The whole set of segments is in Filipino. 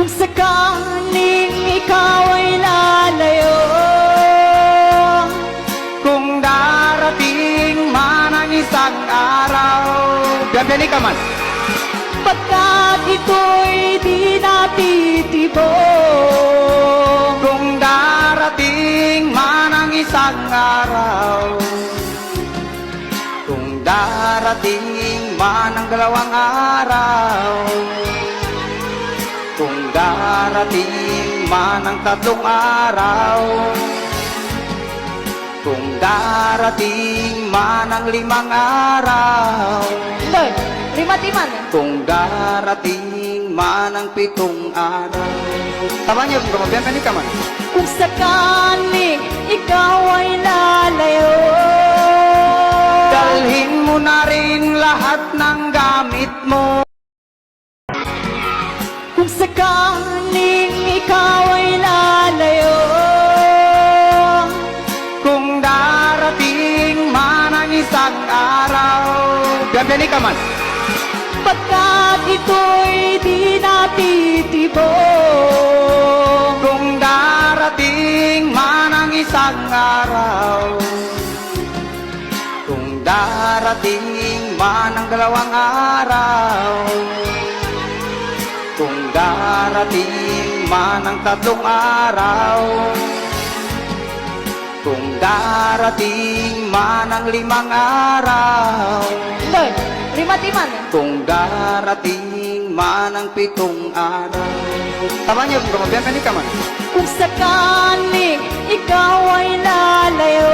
Kung sakaling ikaw ay lalayo, kung darating man ang isang araw. Biyabiyani ka man. pagkat ito'y di natitibok. Kung darating man ang isang araw, kung darating man ang dalawang araw, kung darating man ang tatlong araw, kung darating man ang limang araw, Lord, rimatiman. kung darating man ang pitong araw. Tama niyo, gumabiyan ka man. Kung sakaling ikaw ay lalayo, Dalhin mo na rin lahat ng gamit mo. kung sakaling ikaw ay lalayo, Kung darating man ang isang araw. Biyabiyani ka man. pagkat ito'y di natitibok. Kung darating man ang isang araw, kung darating man ang dalawang araw, kung darating man ang tatlong araw, kung darating man ang limang araw, Lord, rimatiman. kung darating man ang pitong araw. Tama niyo, gumabiyan ka man. Kung sakaling ikaw ay lalayo,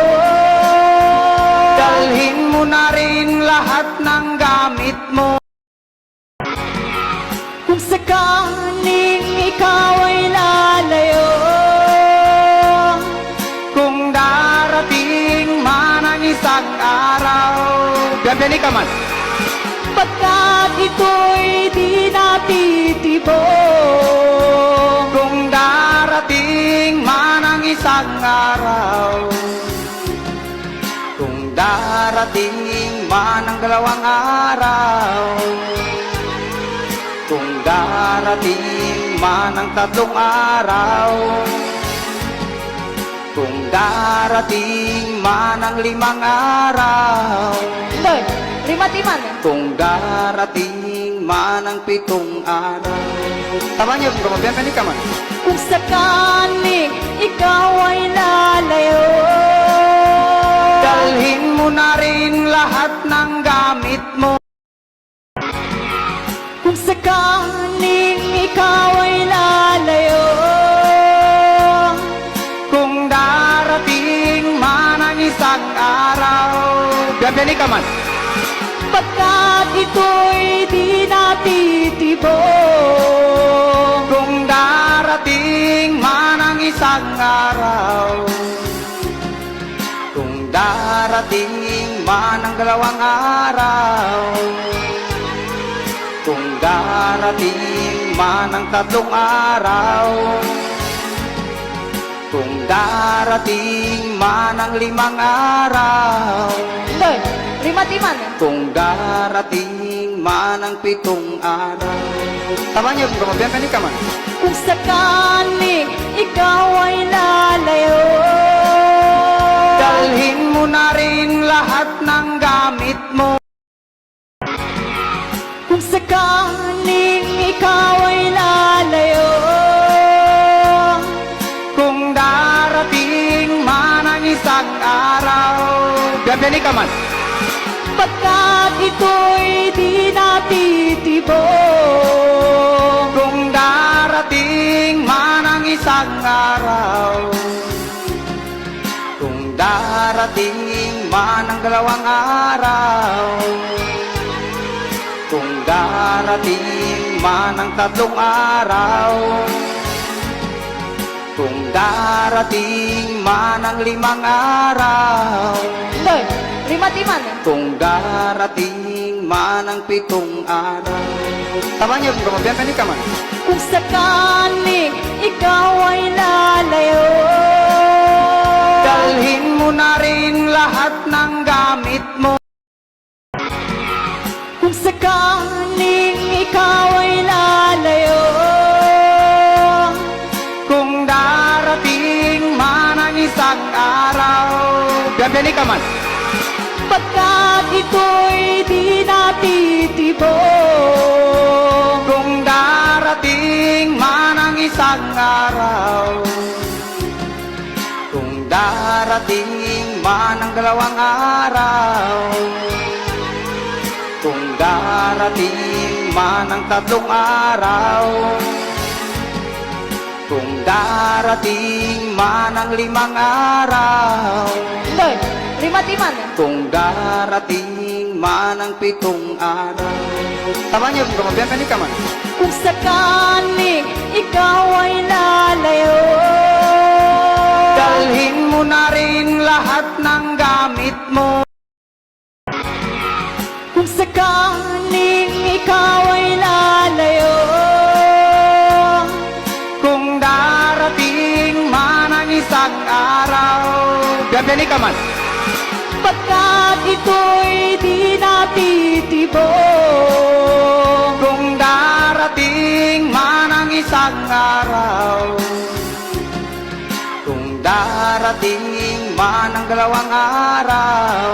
Dalhin mo na rin lahat ng gamit mo. kung sakaling ikaw ay lalayo, Kung darating man ang isang araw. Biyabiyani ka man. pagkat ito'y di natitibok. Kung darating man ang isang araw, kung darating man ang dalawang araw, kung darating man ang tatlong araw, kung darating man ang limang araw, Lord, rimatiman. kung darating man ang pitong araw. Tama niyo, gumabiyan ka man. Kung sakaling ikaw ay lalayo, Dalhin mo na rin lahat ng gamit mo. kung sakaling ikaw ay lalayo, Kung darating man ang isang araw. Biyabiyani ka man. pagkat ito'y di natitibok. Kung darating man ang isang araw, kung darating man ang dalawang araw, kung darating man ang tatlong araw, kung darating man ang limang araw, Lord, rimatiman. kung darating man ang pitong araw. Tama niyo, gumabiyan ka man. Kung sakaling ikaw ay lalayo, Dalhin mo na rin lahat ng gamit mo. kung sakaling ikaw ay lalayo, Kung darating man ang isang araw. Biyabiyani ka man. pagkat ito'y di natitibok. Kung darating man ang isang araw, kung darating man ang dalawang araw, kung darating man ang tatlong araw, kung darating man ang limang araw, Lord, rimatiman. kung darating man ang pitong araw. Tama niyo, gumabiyan ka man. Kung sakaling ikaw ay lalayo, Dalhin mo na rin lahat ng gamit mo. kung sakaling ikaw ay lalayo, Biyabiyali ka man. Pagkat ito'y di natitibok. Kung darating man ang isang araw, kung darating man ang dalawang araw, kung darating man ang tatlong araw, kung darating man ang limang araw, Doy, rimatiman. kung darating man ang pitong araw. Tama niyo, biyabiyali ka man. Kung sakaling ikaw ay lalayo, Dalhin mo na rin lahat ng gamit mo. kung sakaling ikaw ay lalayo, Kung darating man ang isang araw, biyabiyali ka man. pagkat ito'y di natitibok. Kung darating man ang isang araw, kung darating man ang dalawang araw,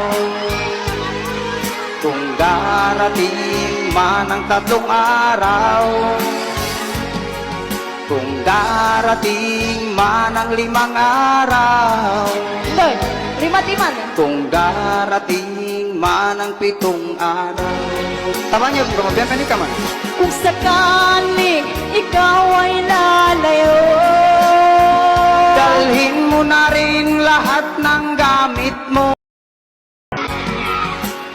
kung darating man ang tatlong araw, kung darating man ang limang araw, Doy, rimatiman. kung darating man ang pitong araw. Tama niyo, biyabiyali ka man. Kung sakaling ikaw ay lalayo, Dalhin mo na rin lahat ng gamit mo.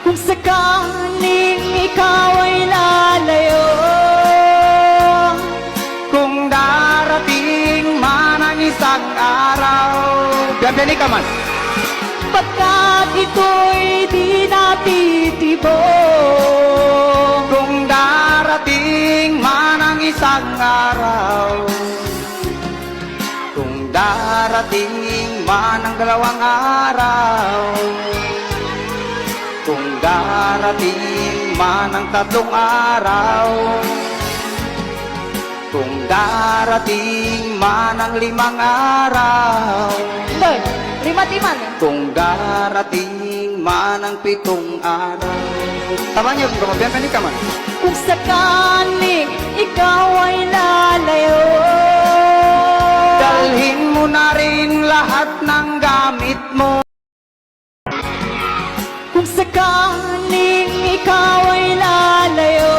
kung sakaling ikaw ay lalayo, Kung darating man ang isang araw, biyabiyali ka man. pagkat ito'y di natitibok. Kung darating man ang isang araw, kung darating man ang dalawang araw, kung darating man ang tatlong araw, kung darating man ang limang araw, Doy, rimatiman. kung darating man ang pitong araw. Tama niyo, biyabiyali ka man. Kung sakaling ikaw ay lalayo, Dalhin mo na rin lahat ng gamit mo. kung sakaling ikaw ay lalayo,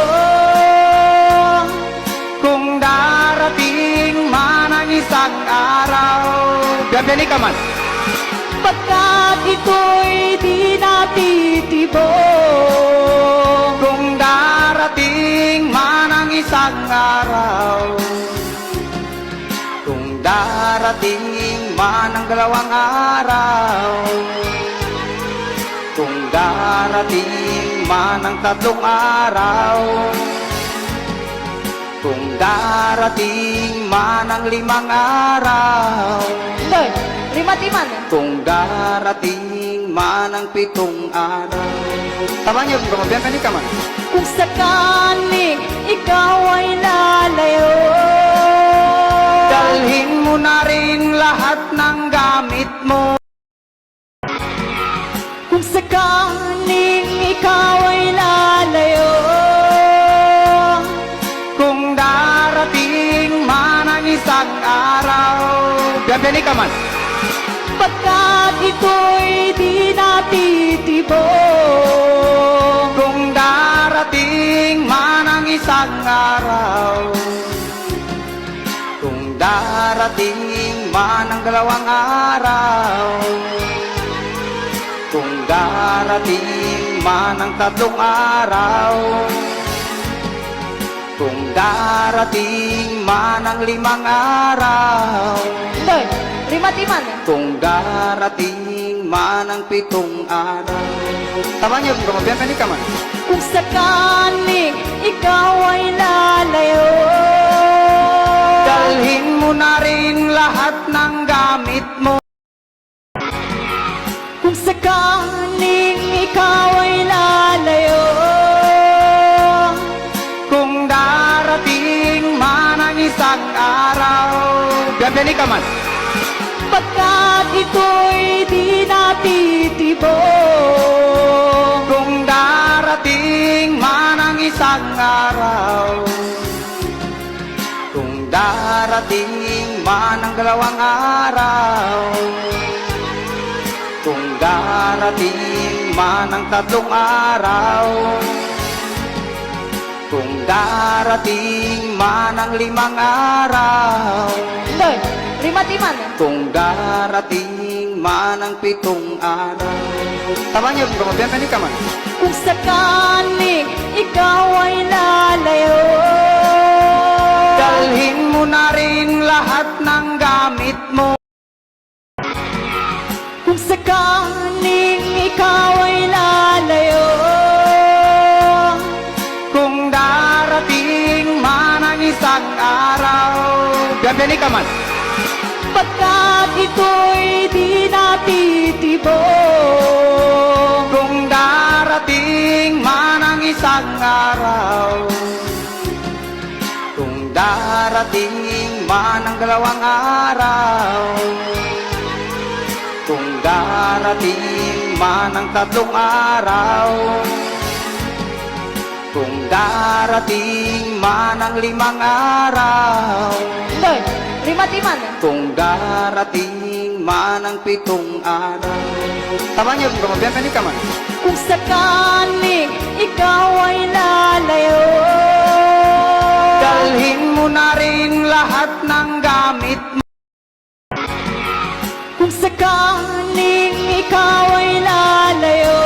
Kung darating man ang isang araw, biyabiyali ka man. pagkat ito'y di natitibok. Kung darating man ang isang araw, kung darating man ang dalawang araw, kung darating man ang tatlong araw, kung darating man ang limang araw, Doy, rimatiman. kung darating man ang pitong araw. Tama niyo, biyabiyali ka man. Kung sakaling ikaw ay lalayo, Dalhin mo na rin lahat ng gamit mo. kung sakaling ikaw ay lalayo, Kung darating man ang isang araw, biyabiyali ka man. pagkat ito'y di natitibok. Kung darating man ang isang araw, kung darating man ang dalawang araw, kung darating man ang tatlong araw, kung darating man ang limang araw, Doy, rimatiman. kung darating man ang pitong araw. Tama niyo, biyabiyali ka man. Kung sakaling ikaw ay lalayo, Dalhin mo na rin lahat ng gamit mo. kung sakaling ikaw ay lalayo, Kung darating man ang isang araw, biyabiyali ka man. pagkat ito'y di natitibok. Kung darating man ang isang araw, kung darating man ang dalawang araw, kung darating man ang tatlong araw, kung darating man ang limang araw, Doy, rimatiman. kung darating man ang pitong araw. Tama niyo, gumabiyan ka man. Kung sakaling ikaw ay lalayo, Dalhin mo na rin lahat ng gamit mo. kung sakaling ikaw ay lalayo, Kung darating man ang isang araw, biyan ka man. pagkat ito'y di natitibok. Kung darating man ang isang araw, kung darating man ang dalawang araw, kung darating man ang tatlong araw, kung darating man ang limang araw, Doy, rimatiman. kung darating man ang pitong araw. Tama niyo, gumabiyan ka man. Kung sakaling ikaw ay lalayo, Dalhin mo na rin lahat ng gamit mo. kung sakaling ikaw ay lalayo,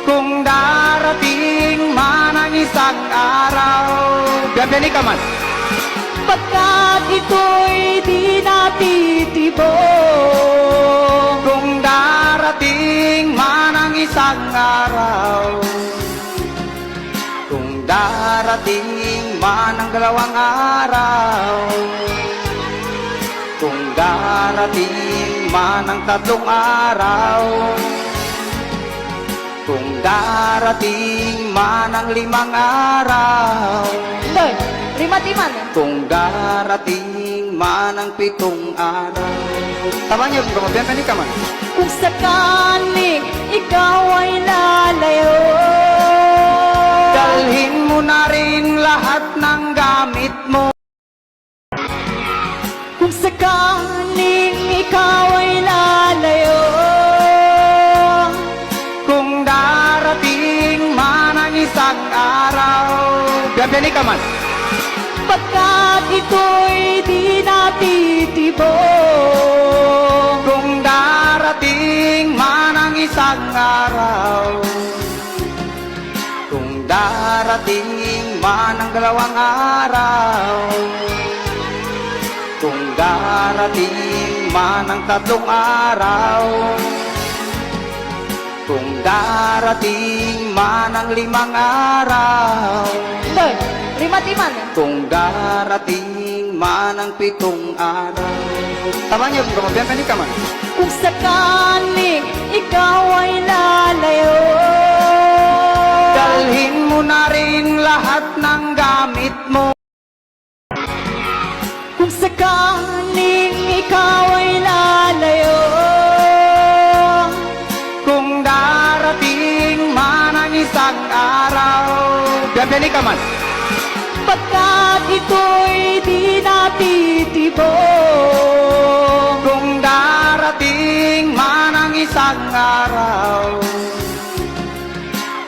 Kung darating man ang isang araw, biyan ka man. pagkat ito'y di natitibok. Kung darating man ang isang araw, kung darating man ang dalawang araw, kung darating man ang tatlong araw, kung darating man ang limang araw, Doy, rimatiman. kung darating man ang pitong araw. Tama niyo, gumabiyan ka man. Kung sakaling ikaw ay lalayo, Dalhin mo na rin lahat ng gamit mo. kung sakaling ikaw ay lalayo, Kung darating man ang isang araw, biyan ka man. pagkat ito'y di natitibok. Kung darating man ang isang araw, kung darating man ang dalawang araw, kung darating man ang tatlong araw, kung darating man ang limang araw, Doy, rimatiman. kung darating man ang pitong araw. Tama niyo, gumabiyan ka man. Kung sakaling ikaw ay lalayo, Dalhin mo na rin lahat ng gamit mo. kung sakaling ikaw ay lalayo, Kung darating man ang isang araw, biyan ka man. pagkat ito'y di natitibok. Kung darating man ang isang araw,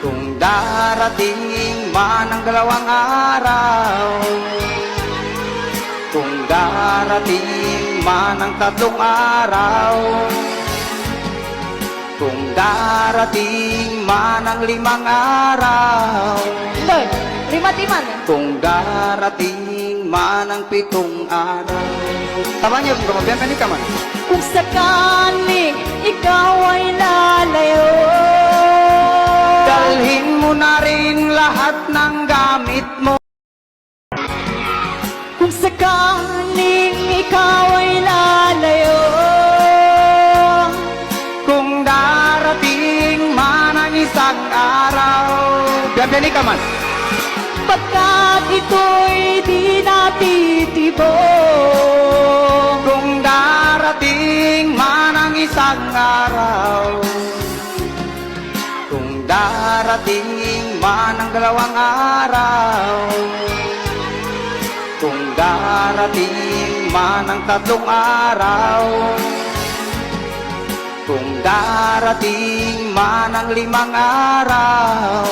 kung darating man ang dalawang araw, kung darating man ang tatlong araw, kung darating man ang limang araw, Doy, rimatiman. kung darating man ang pitong araw. Tama niyo, gumabiyan ka man. Kung sakaling ikaw ay lalayo, Dalhin mo na rin lahat ng gamit mo. kung sakaling ikaw ay lalayo, Kung darating man ang isang araw, biyan ka man. pagkat ito'y di natitibong. Kung darating man ang isang araw, kung darating man ang dalawang araw, kung darating man ang tatlong araw, kung darating man ang limang araw,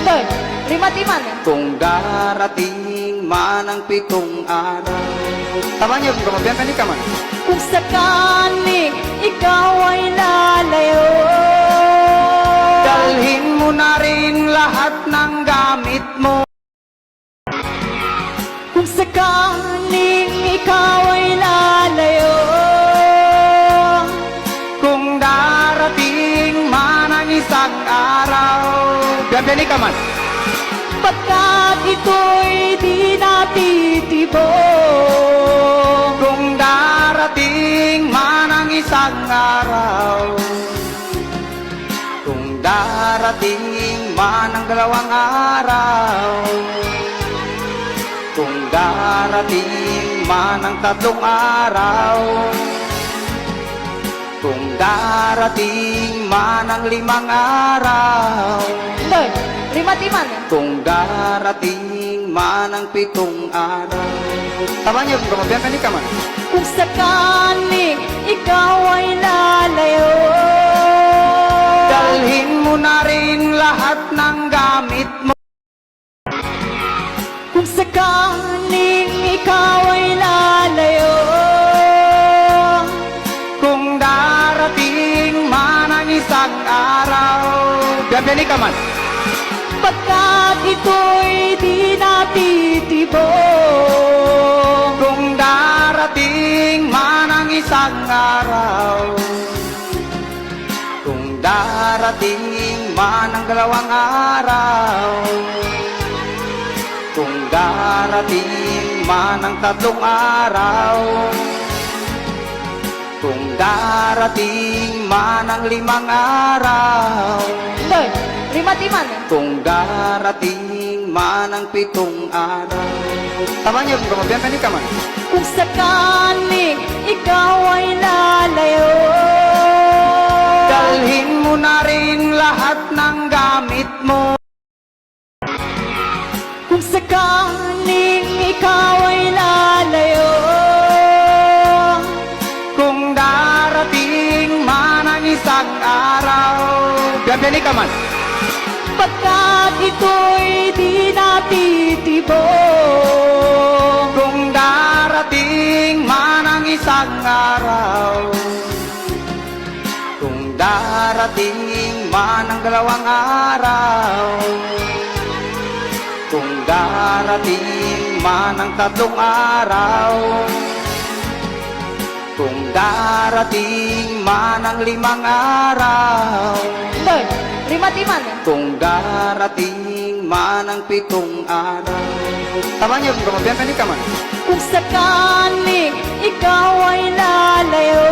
Lord, limatiman. kung darating man ang pitong araw. Tama niyo, gumabiyan ka ni Kaman. Kung sakaling ikaw ay lalayo, Dalhin mo na rin lahat ng gamit mo. kung sakaling ikaw ay lalayo, Kung darating man ang isang araw. Gabiyan ni Kaman. pagkat ito'y di natitibong. Kung darating man ang isang araw, kung darating man ang dalawang araw, kung darating man ang tatlong araw, kung darating man ang limang araw, Lord, limatiman. kung darating man ang pitong araw. Tama niyo, gumabiyan ka ni Kaman. Kung sakaling ikaw ay lalayo, Dalhin mo na rin lahat ng gamit mo. kung sakaling ikaw ay lalayo, Kung darating man ang isang araw. Gabiyan ni Kaman. pagkat ito'y di natitibong. Kung darating man ang isang araw, kung darating man ang dalawang araw, kung darating man ang tatlong araw, kung darating man ang limang araw, Lord, limatiman. kung darating man ang pitong araw. Tama niyo, gumabiyan ka ni Kaman. Kung sakaling ikaw ay lalayo, Dalhin mo na rin lahat ng gamit mo. kung sakaling ikaw ay lalayo, Kung darating man ang isang araw. Gabiyan ni Kaman. pagkat ito'y di natitibong. Kung darating man ang isang araw, kung darating man ang dalawang araw, kung darating man ang tatlong araw, kung darating man ang limang araw, Lord, limatiman. kung darating man ang pitong araw. Tama niyo, gumabiyan ka ni Kaman. Kung sakaling ikaw ay lalayo,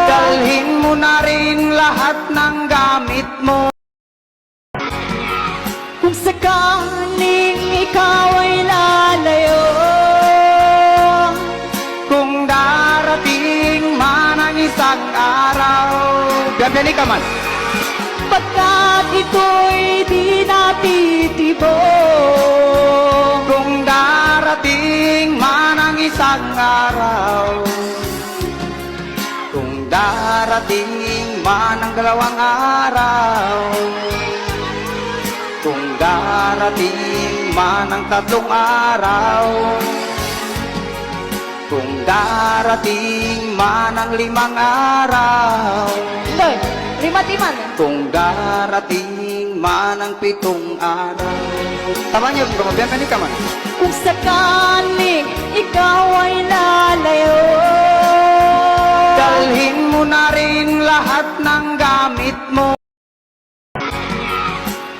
Dalhin mo na rin lahat ng gamit mo. kung sakaling ikaw ay lalayo, Kung darating man ang isang araw. Gabiyan ni Kaman. pagkat ito'y di natitibong. Kung darating man ang isang araw, kung darating man ang dalawang araw, kung darating man ang tatlong araw, kung darating man ang limang araw, Lord, limatiman. kung darating man ang pitong araw. Tama niyo, gumabiyan ka ni Kaman. Kung sakaling ikaw ay lalayo, Dalhin mo na rin lahat ng gamit mo.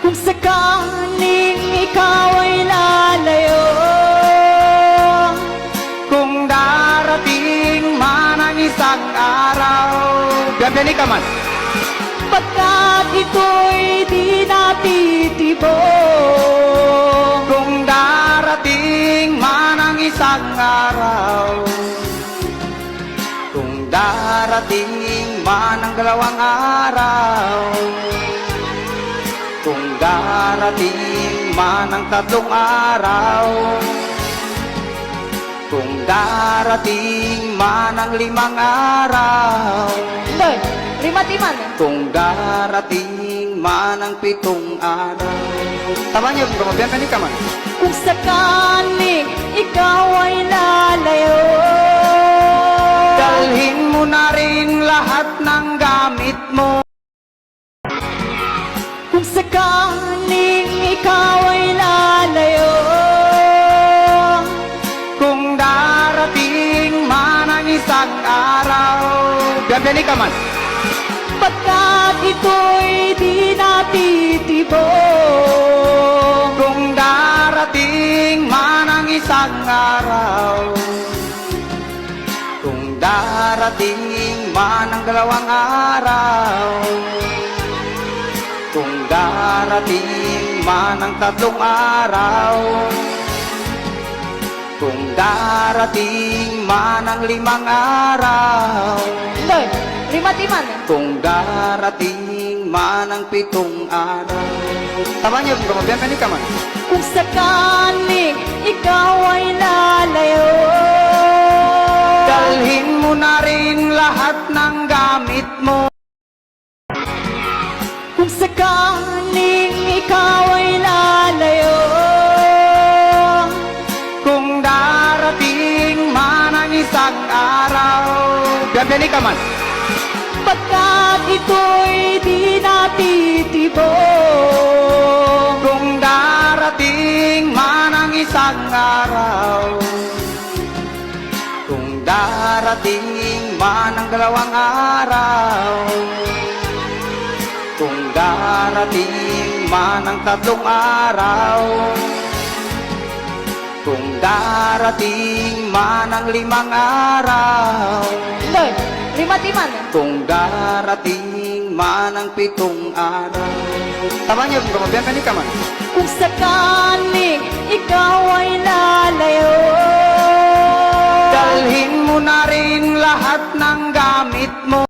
kung sakaling ikaw ay lalayo, Kung darating man ang isang araw. Gabiyan ni Kaman. pagkat ito'y di natitibong. darating man ang dalawang araw, kung darating man ang tatlong araw, kung darating man ang limang araw, Doy, rimatiman. kung darating man ang pitong araw. Tama niyo, gumabiyan ka ni Kaman. Kung sakaling ikaw ay lalayo, Dalhin mo na rin lahat ng gamit mo. kung sakaling ikaw ay lalayo, Kung darating man ang isang araw. Biyan ni Kaman. pagkat ito'y di natitibok. Kung darating man ang isang araw, kung darating man ang dalawang araw, kung darating man ang tatlong araw, kung darating man ang limang araw, Doy, rimatiman. kung darating man ang pitong araw. Tama niyo, gumabiyan ka ni Kaman. Kung sakaling ikaw ay lalayo, Dalhin mo na rin lahat ng gamit mo. kung sakaling ikaw ay lalayo, Kung darating man ang isang araw. Biyan ni Kaman. pagkat ito'y di natitibok. Kung darating man ang isang araw, kung darating man ang dalawang araw, kung darating man ang tatlong araw, kung darating man ang limang araw, Doy, rimatiman. kung darating man ang pitong araw. Tama niyo, gumabiyan ka ni Kaman. Kung sakaling ikaw ay lalayo, Dalhin mo na rin lahat ng gamit mo.